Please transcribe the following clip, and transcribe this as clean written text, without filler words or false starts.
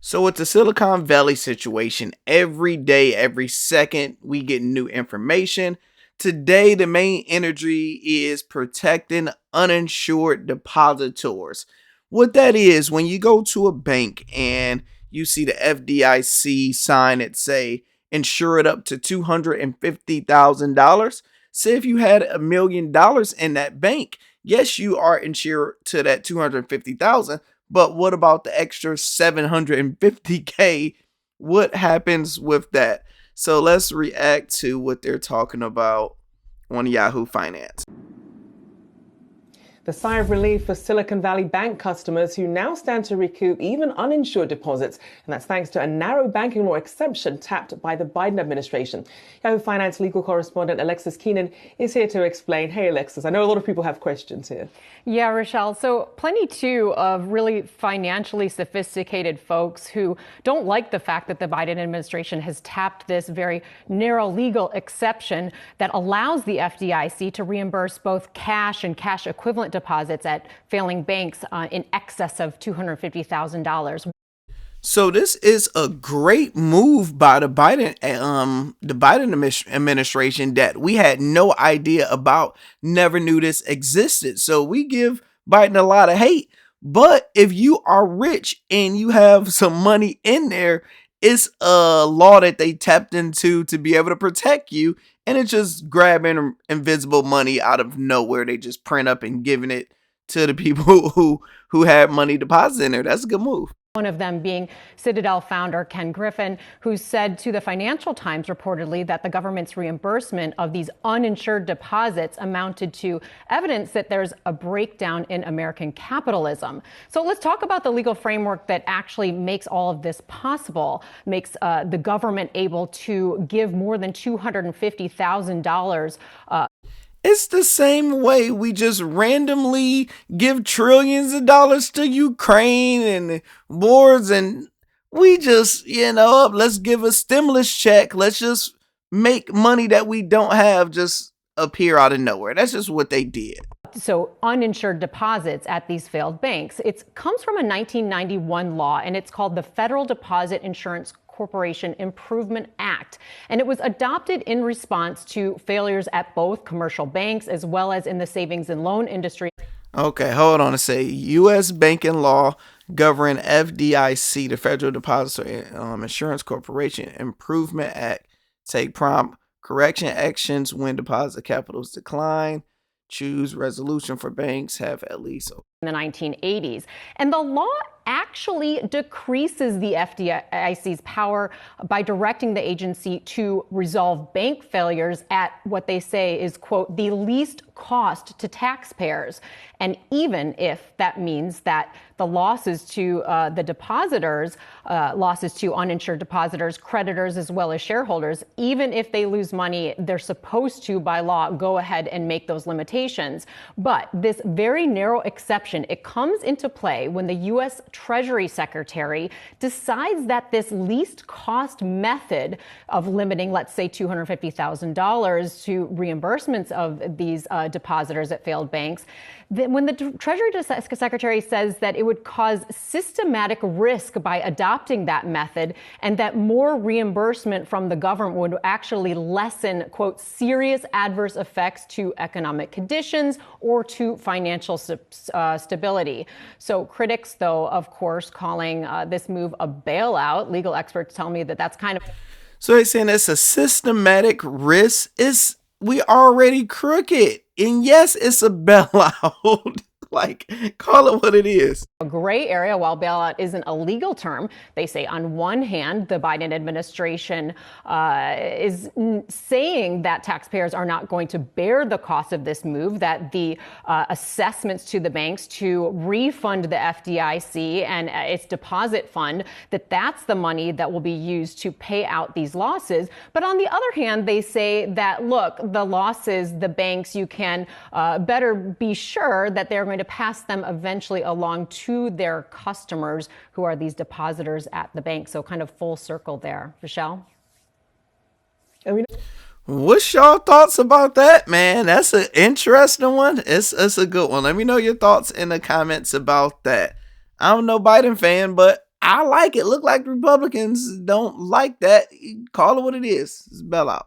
So with the Silicon Valley situation, every day, every second, we get new information. Today, the main energy is protecting uninsured depositors. What that is, when you go to a bank and you see the FDIC sign it say insure it up to $250,000. Say if you had $1 million in that bank, yes, you are insured to that 250,000. But what about the extra 750K? What happens with that? So let's react to what they're talking about on Yahoo Finance. The sigh of relief for Silicon Valley Bank customers who now stand to recoup even uninsured deposits. And that's thanks to a narrow banking law exception tapped by the Biden administration. Yahoo Finance legal correspondent Alexis Keenan is here to explain. Hey, Alexis, I know a lot of people have questions here. Yeah, Rochelle. So plenty, too, of really financially sophisticated folks who don't like the fact that the Biden administration has tapped this very narrow legal exception that allows the FDIC to reimburse both cash and cash equivalent deposits at failing banks in excess of $250,000. So this is a great move by the Biden administration that we had no idea about, never knew this existed. So we give Biden a lot of hate. But if you are rich and you have some money in there, it's a law that they tapped into to be able to protect you. And it's just grabbing invisible money out of nowhere. They just print up and giving it to the people who had money deposited in there. That's a good move. One of them being Citadel founder Ken Griffin, who said to the Financial Times reportedly that the government's reimbursement of these uninsured deposits amounted to evidence that there's a breakdown in American capitalism. So let's talk about the legal framework that actually makes all of this possible, makes the government able to give more than $250,000. It's the same way we just randomly give trillions of dollars to Ukraine and wars, and we just, let's give a stimulus check. Let's just make money that we don't have just appear out of nowhere. That's just what they did. So uninsured deposits at these failed banks. It comes from a 1991 law, and it's called the Federal Deposit Insurance Corporation Improvement Act. And it was adopted in response to failures at both commercial banks as well as in the savings and loan industry. Okay, hold on a second. U.S. banking law govern FDIC, the Federal Deposit Insurance Corporation Improvement Act, take prompt correction actions when deposit capitals decline, choose resolution for banks, have at least in the 1980s. And the law actually decreases the FDIC's power by directing the agency to resolve bank failures at what they say is, quote, the least cost to taxpayers. And even if that means that the losses to the depositors, losses to uninsured depositors, creditors, as well as shareholders, even if they lose money, they're supposed to, by law, go ahead and make those limitations. But this very narrow exception, it comes into play when the U.S. Treasury Secretary decides that this least cost method of limiting, let's say, $250,000 to reimbursements of these depositors at failed banks, when the Treasury Secretary says that it would cause systematic risk by adopting that method and that more reimbursement from the government would actually lessen, quote, serious adverse effects to economic conditions or to financial stability. So critics, though, of course, calling this move a bailout. Legal experts tell me that that's kind of... So they're saying it's a systematic risk. We already crooked. And yes, it's a bailout. Like, call it what it is. A gray area. While bailout isn't a legal term, they say on one hand, the Biden administration is saying that taxpayers are not going to bear the cost of this move, that the assessments to the banks to refund the FDIC and its deposit fund, that's the money that will be used to pay out these losses. But on the other hand, they say that, look, the losses, the banks, you can better be sure that they're going to pass them eventually along to their customers who are these depositors at the bank. So kind of full circle there. Rochelle? What's y'all thoughts about that, man? That's an interesting one. It's a good one. Let me know your thoughts in the comments about that. I'm no Biden fan, but I like it. Look like the Republicans don't like that. Call it what it is. It's bailout.